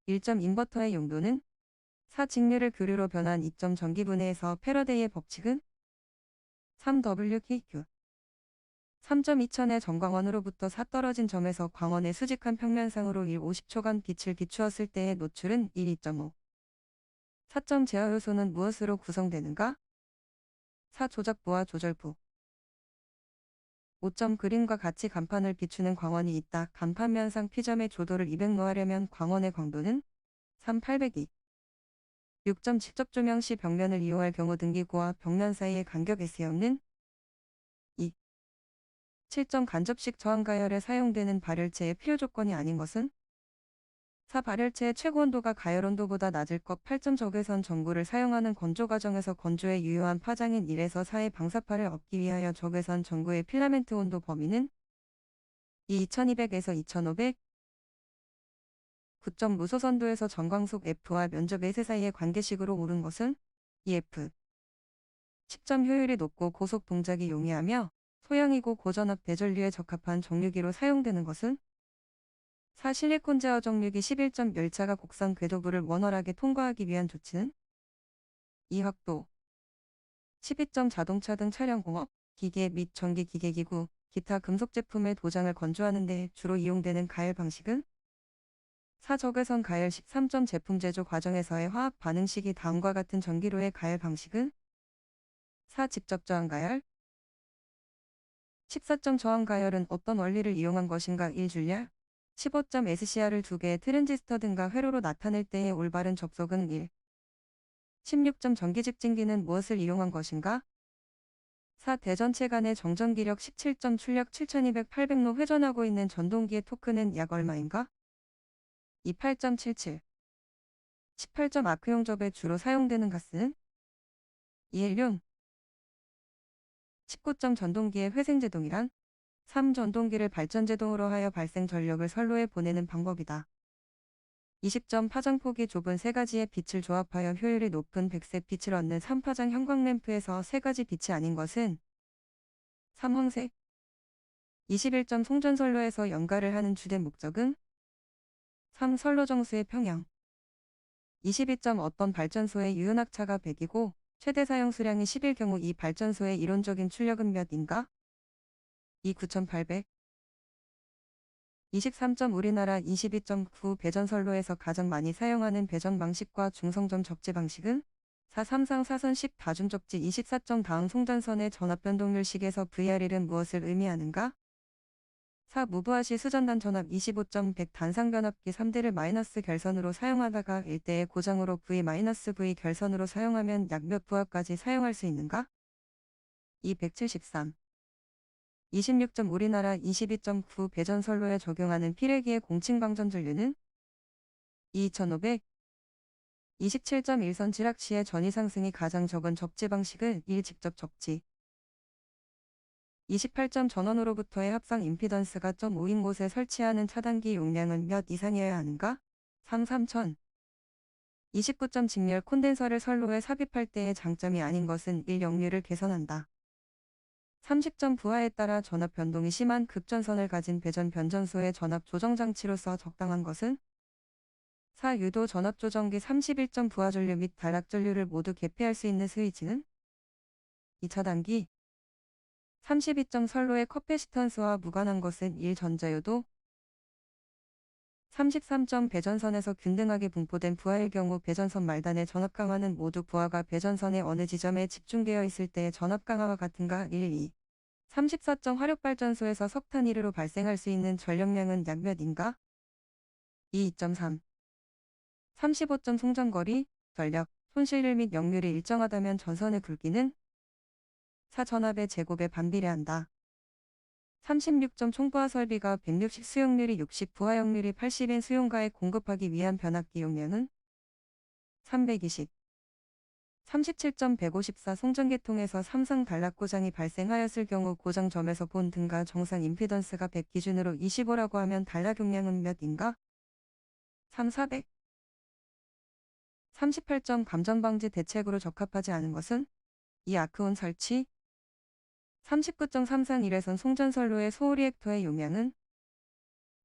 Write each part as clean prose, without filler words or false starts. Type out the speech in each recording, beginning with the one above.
1점 인버터의 용도는 4. 직류를 교류로 변환 2점 전기분해에서 패러데이의 법칙은 3WKQ 3.2000의 전광원으로부터 4 떨어진 점에서 광원의 수직한 평면상으로 1 50초간 빛을 비추었을 때의 노출은 1 2.5 4점 제어 요소는 무엇으로 구성되는가? 4. 조작부와 조절부 5점 그림과 같이 간판을 비추는 광원이 있다. 간판면상 P점의 조도를 200로 하려면 광원의 광도는 3. 802 6점 직접 조명 시 벽면을 이용할 경우 등기구와 벽면 사이의 간격 S형은 2. 7점 간접식 저항가열에 사용되는 발열체의 필요 조건이 아닌 것은 4. 발열체의 최고 온도가 가열 온도보다 낮을 것 8점 적외선 전구를 사용하는 건조 과정에서 건조에 유효한 파장인 1에서 4의 방사파를 얻기 위하여 적외선 전구의 필라멘트 온도 범위는 2200에서 2500 9점 무소선도에서 전광속 F와 면적 S 사이의 관계식으로 옳은 것은 EF 10점 효율이 높고 고속 동작이 용이하며 소형이고 고전압 대전류에 적합한 정류기로 사용되는 것은 4. 실리콘 제어 정류기 11점 열차가 곡선 궤도부를 원활하게 통과하기 위한 조치는 2. 확도 12점 자동차 등 차량공업, 기계 및 전기 기계기구, 기타 금속 제품의 도장을 건조하는 데 주로 이용되는 가열 방식은 4. 적외선 가열 13점 제품 제조 과정에서의 화학 반응식이 다음과 같은 전기로의 가열 방식은 4. 직접 저항 가열 14점 저항 가열은 어떤 원리를 이용한 것인가 1. 줄리아 15점 SCR을 2개의 트랜지스터 등과 회로로 나타낼 때의 올바른 접속은 1. 16점 전기 집진기는 무엇을 이용한 것인가? 4. 대전체 간의 정전 기력 17점 출력 7200, 800로 회전하고 있는 전동기의 토크는 약 얼마인가? 2. 8.77 18점 아크용 접에 주로 사용되는 가스는? 2. 헬륨 19점 전동기의 회생제동이란? 3. 전동기를 발전제동으로 하여 발생 전력을 선로에 보내는 방법이다. 20점 파장폭이 좁은 세 가지의 빛을 조합하여 효율이 높은 백색 빛을 얻는 3파장 형광램프에서 세 가지 빛이 아닌 것은 3. 황색 21점 송전선로에서 연가를 하는 주된 목적은 3. 선로 정수의 평형 22점 어떤 발전소의 유연학차가 100이고 최대 사용 수량이 10일 경우 이 발전소의 이론적인 출력은 몇인가? 2. 9800 23점 우리나라 22.9 배전선로에서 가장 많이 사용하는 배전 방식과 중성점 적재 방식은 4. 삼상 사선 10 다중 적지 24점 다음 송전선의 전압 변동률식에서 VRL은 무엇을 의미하는가? 4. 무브화시 수전단 전압 25점 100 단상 변압기 3대를 마이너스 결선으로 사용하다가 1대의 고장으로 V-V 결선으로 사용하면 약 몇 부하까지 사용할 수 있는가? 2. 173 26점 우리나라 22.9 배전선로에 적용하는 피레기의 공칭방전 전류는 2500 27점 일선 지락 시의 전위 상승이 가장 적은 접지 방식은 1. 직접 접지 28점 전원으로부터의 합상 임피던스가 0.5인 곳에 설치하는 차단기 용량은 몇 이상이어야 하는가? 3. 3000 29점 직렬 콘덴서를 선로에 삽입할 때의 장점이 아닌 것은 1. 역류를 개선한다. 30점 부하에 따라 전압 변동이 심한 급전선을 가진 배전 변전소의 전압 조정 장치로서 적당한 것은 4. 유도 전압 조정기 31점 부하 전류 및 단락 전류를 모두 개폐할 수 있는 스위치는 2. 차단기 32점 선로의 커패시턴스와 무관한 것은 1. 전자유도 33점 배전선에서 균등하게 분포된 부하의 경우 배전선 말단의 전압 강화는 모두 부하가 배전선의 어느 지점에 집중되어 있을 때의 전압 강화와 같은가 1. 2. 34점 화력발전소에서 석탄 1으로 발생할 수 있는 전력량은 약 몇인가? 2. 2.3 35점 송전거리, 전력, 손실률 및 역률이 일정하다면 전선의 굵기는 4. 전압의 제곱에 반비례한다. 36점 총부하 설비가 160 수용률이 60 부하 역률이 80인 수용가에 공급하기 위한 변압기 용량은 320 37점 154 송전계통에서 삼상 단락 고장이 발생하였을 경우 고장점에서 본 등가 정상 임피던스가 100 기준으로 25라고 하면 단락 용량은 몇인가? 3. 400 38점 감전방지 대책으로 적합하지 않은 것은? 2. 아크온 설치 39점 삼상 1회선 송전선로의 소리액터의 용량은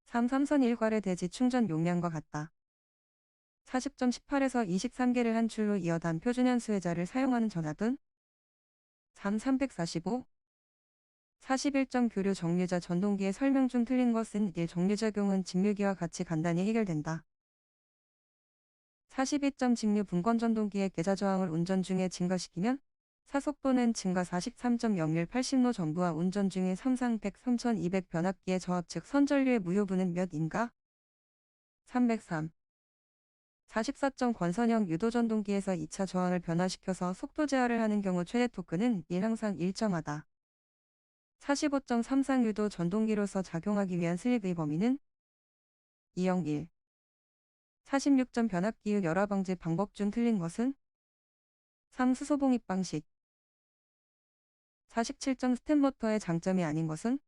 3. 삼선 1괄의 대지 충전 용량과 같다. 40.18에서 23개를 한 줄로 이어 단표준연 수혜자를 사용하는 전압은 345. 41점 교류 정류자 전동기의 설명 중 틀린 것은 1. 정류작용은 직류기와 같이 간단히 해결된다. 42점 직류 분권 전동기의 계좌 저항을 운전 중에 증가시키면 사속도는 증가. 43.01 80로 정부와 운전 중에 삼상 100 3200 변압기의 저압 즉 선전류의 무효분은 몇인가? 303. 44점 권선형 유도 전동기에서 2차 저항을 변화시켜서 속도 제어를 하는 경우 최대 토크는 1 항상 일정하다. 45.33 유도 전동기로서 작용하기 위한 슬립의 범위는 201. 46점 변압기의 열화 방지 방법 중 틀린 것은 3. 수소봉입 방식. 47점 스텝모터의 장점이 아닌 것은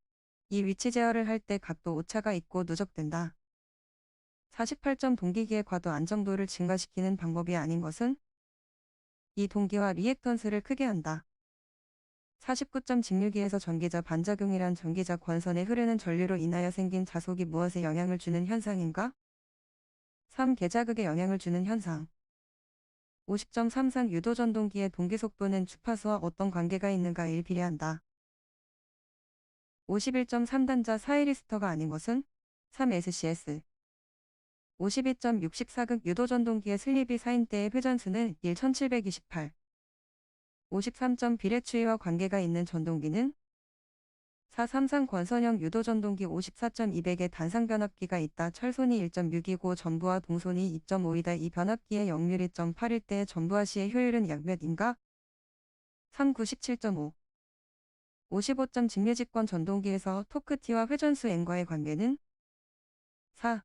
이 위치 제어를 할 때 각도 오차가 있고 누적된다. 48점 동기기의 과도 안정도를 증가시키는 방법이 아닌 것은 이 동기와 리액턴스를 크게 한다. 49점 직류기에서 전기자 반작용이란 전기자 권선에 흐르는 전류로 인하여 생긴 자속이 무엇에 영향을 주는 현상인가? 3. 계자극에 영향을 주는 현상. 50.33 유도 전동기의 동기 속도는 주파수와 어떤 관계가 있는가 1. 비례한다. 51.3단자 사이리스터가 아닌 것은 3. SCS. 52.64극 유도 전동기의 슬립이 사인 때의 회전수는 1. 1728. 53점 비례추이와 관계가 있는 전동기는 4. 삼상 권선형 유도 전동기 54.200의 단상 변압기가 있다. 철손이 1.6이고 전부와 동손이 2.5이다. 이 변압기의 역률이 0.8일 때 전부와 시의 효율은 약 몇인가? 3. 97.5. 55점 직류직권 전동기에서 토크 T와 회전수 N과의 관계는 4.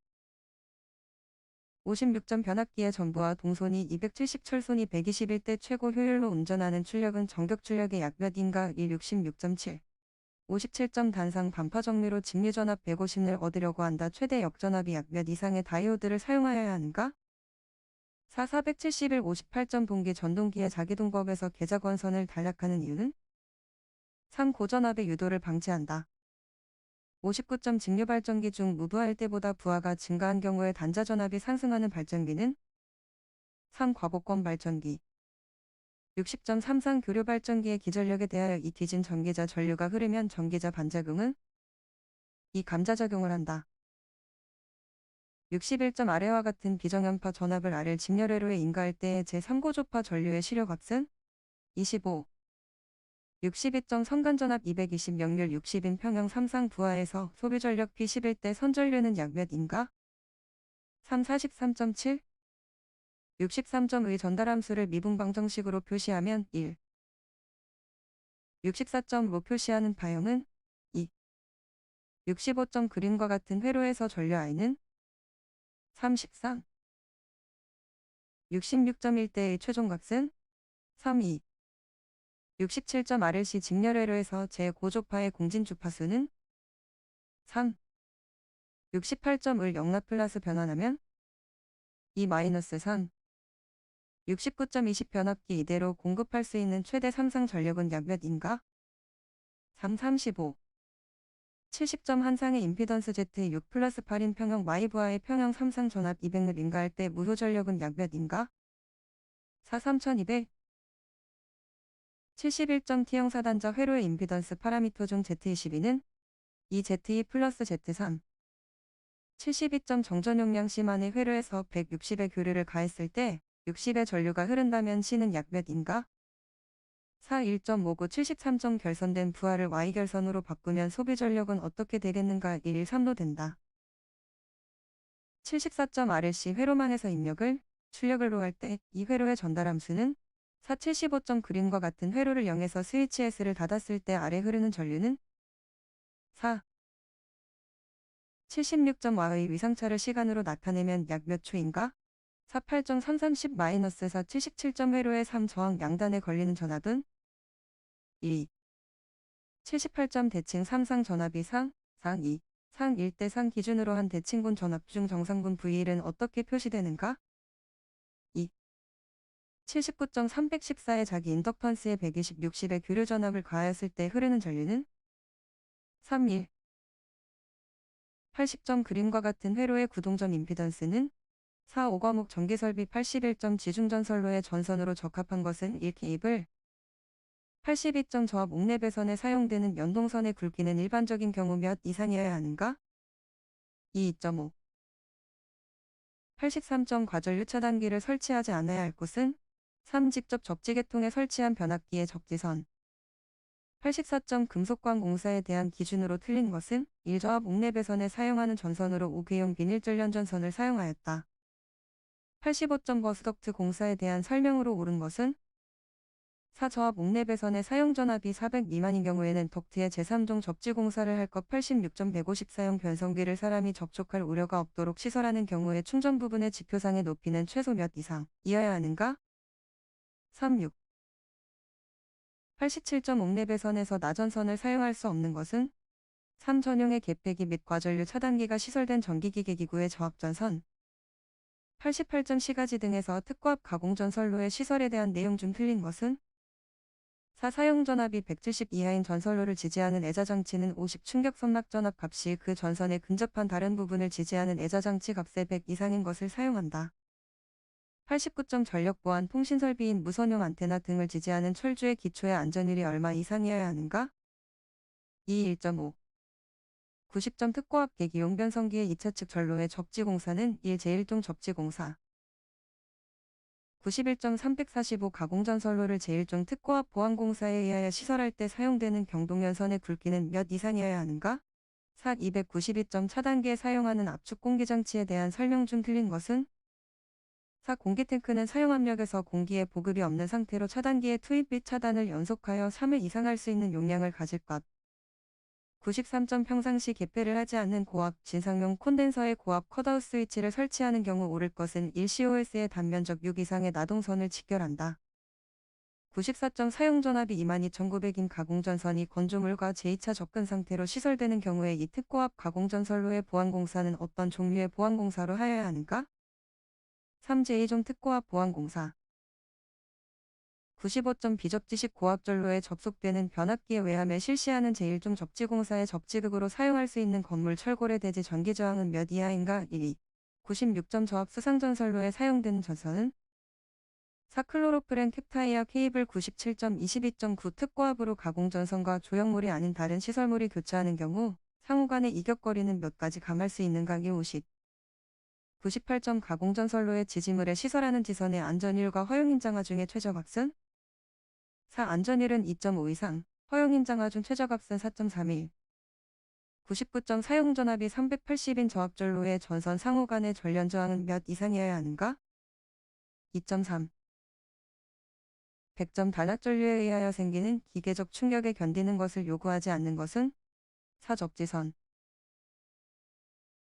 56점 변압기의 전부와 동손이 270 철손이 121 때 최고 효율로 운전하는 출력은 정격 출력의 약 몇인가? 1. 66.7. 57점 단상 반파 정류로 직류 전압 150을 얻으려고 한다. 최대 역전압이 약 몇 이상의 다이오드를 사용하여야 하는가? 4. 471 58점 동기 전동기의 자기동법에서 계자 권선을 단략하는 이유는 3. 고전압의 유도를 방지한다. 59점 직류 발전기 중 무부하일 때보다 부하가 증가한 경우에 단자 전압이 상승하는 발전기는 3. 과복권 발전기. 60.33 교류 발전기의 기전력에 대하여 이 뒤진 전기자 전류가 흐르면 전기자 반작용은 이 감자작용을 한다. 61점 아래와 같은 비정연파 전압을 아래 직렬회로에 인가할 때의 제3고조파 전류의 시료값은 25. 62점 선간전압 220 역률 60인 평형 삼상 부하에서 소비전력 P11 때 선전류는 약 몇인가? 3. 43.7. 63점의 전달함수를 미분방정식으로 표시하면 1. 64.5 표시하는 파형은 2. 65점 그림과 같은 회로에서 전류 I는 33. 66.1대의 최종값은 3. 2. 67점 RLC 직렬회로에서 제5조파의 공진주파수는 3. 68점을 영라플러스 변환하면 2-3. 69.20 변압기 이대로 공급할 수 있는 최대 삼상 전력은 약 몇인가? 3. 35. 70점 한상의 임피던스 Z6 플러스 8인 평형 마이부하의 평형 삼상 전압 200을 인가할 때 무효 전력은 약 몇인가? 4. 3200. 71점 T형 4단자 회로의 임피던스 파라미터 중 Z22는 2 Z2 플러스 Z3. 72점 정전 용량 C만의 회로에서 160의 교류를 가했을 때 60의 전류가 흐른다면 C는 약 몇인가? 4. 1.59 73점 결선된 부하를 Y 결선으로 바꾸면 소비 전력은 어떻게 되겠는가? 113로 된다. 74점 RLC 회로망에서 입력을 출력을로 할 때 이 회로의 전달함수는 4. 75점 그림과 같은 회로를 0에서 스위치 S를 닫았을 때 아래 흐르는 전류는 4. 76점 Y의 위상차를 시간으로 나타내면 약 몇 초인가? 4. 8.330-4 77점 회로의 3 저항 양단에 걸리는 전압은 2. 78점 대칭 3상 전압이 상 2. 상 1대 상 기준으로 한 대칭군 전압 중 정상군 V1은 어떻게 표시되는가? 2. 79.314의 자기 인덕턴스에 120 60의 교류 전압을 가하였을 때 흐르는 전류는 3. 1. 80점 그림과 같은 회로의 구동점 임피던스는 4. 오과목 전기설비 81점 지중전선로의 전선으로 적합한 것은 1. 케이블 82점 저압 옥내 배선에 사용되는 연동선의 굵기는 일반적인 경우 몇 이상이어야 하는가? 2.5 83점 과전류 차단기를 설치하지 않아야 할 곳은 3. 직접 접지계통에 설치한 변압기의 적지선 84점 금속광 공사에 대한 기준으로 틀린 것은 1. 저압 옥내 배선에 사용하는 전선으로 5K용 비닐전련 전선을 사용하였다. 85점 버스덕트 공사에 대한 설명으로 옳은 것은 4. 저압 옥내 배선의 사용 전압이 400 미만인 경우에는 덕트의 제3종 접지 공사를 할 것 86점 154형 변성기를 사람이 접촉할 우려가 없도록 시설하는 경우에 충전 부분의 지표상의 높이는 최소 몇 이상 이어야 하는가? 36. 87점 옥내 배선에서 나전선을 사용할 수 없는 것은 3. 전용의 개폐기 및 과전류 차단기가 시설된 전기기계 기구의 저압전선 88점 시가지 등에서 특고압 가공전선로의 시설에 대한 내용 중 틀린 것은 4. 사용전압이 170 이하인 전선로를 지지하는 애자장치는 50 충격선막전압 값이 그 전선에 근접한 다른 부분을 지지하는 애자장치 값의 100 이상인 것을 사용한다. 89점 전력보안 통신설비인 무선용 안테나 등을 지지하는 철주의 기초의 안전율이 얼마 이상이어야 하는가? 2. 1.5 90점 특고압 계기용 변성기의 2차 측 전로의 접지공사는 1. 제1종 접지공사 91점 345 가공전선로를 제1종 특고압 보안공사에 의하여 시설할 때 사용되는 경동연선의 굵기는 몇 이상이어야 하는가? 4. 292점 차단기에 사용하는 압축 공기장치에 대한 설명 중 틀린 것은 4. 공기탱크는 사용압력에서 공기의 보급이 없는 상태로 차단기의 투입 및 차단을 연속하여 3회 이상 할 수 있는 용량을 가질 것. 93점 평상시 개폐를 하지 않는 고압, 진상용 콘덴서의 고압 컷아웃 스위치를 설치하는 경우 옳을 것은 1. COS의 단면적 6 이상의 나동선을 직결한다. 94점 사용전압이 22,900인 가공전선이 건조물과 제2차 접근 상태로 시설되는 경우에 이 특고압 가공전선로의 보안공사는 어떤 종류의 보안공사로 하여야 하는가? 3. 제2종 특고압 보안공사 95점 비접지식 고압전로에 접속되는 변압기에 외함에 실시하는 제1종 접지공사의 접지극으로 사용할 수 있는 건물 철골의 대지 전기저항은 몇 이하인가? 1. 96점 저압 수상전선로에 사용되는 전선은 4. 클로로프렌 캡타이어 케이블 97점 22.9 특고압으로 가공전선과 조형물이 아닌 다른 시설물이 교차하는 경우 상호 간의 이격거리는 몇 가지 감할 수 있는가? 50. 98점 가공전선로의 지지물에 시설하는 지선의 안전율과 허용인장하 중에 최저값은 4. 안전율은 2.5 이상, 허용인장하 중 최저값은 4.31. 99점 사용전압이 380인 저압전로의 전선 상호 간의 전련저항은 몇 이상이어야 하는가? 2.3. 100점 단압전류에 의하여 생기는 기계적 충격에 견디는 것을 요구하지 않는 것은 4. 접지선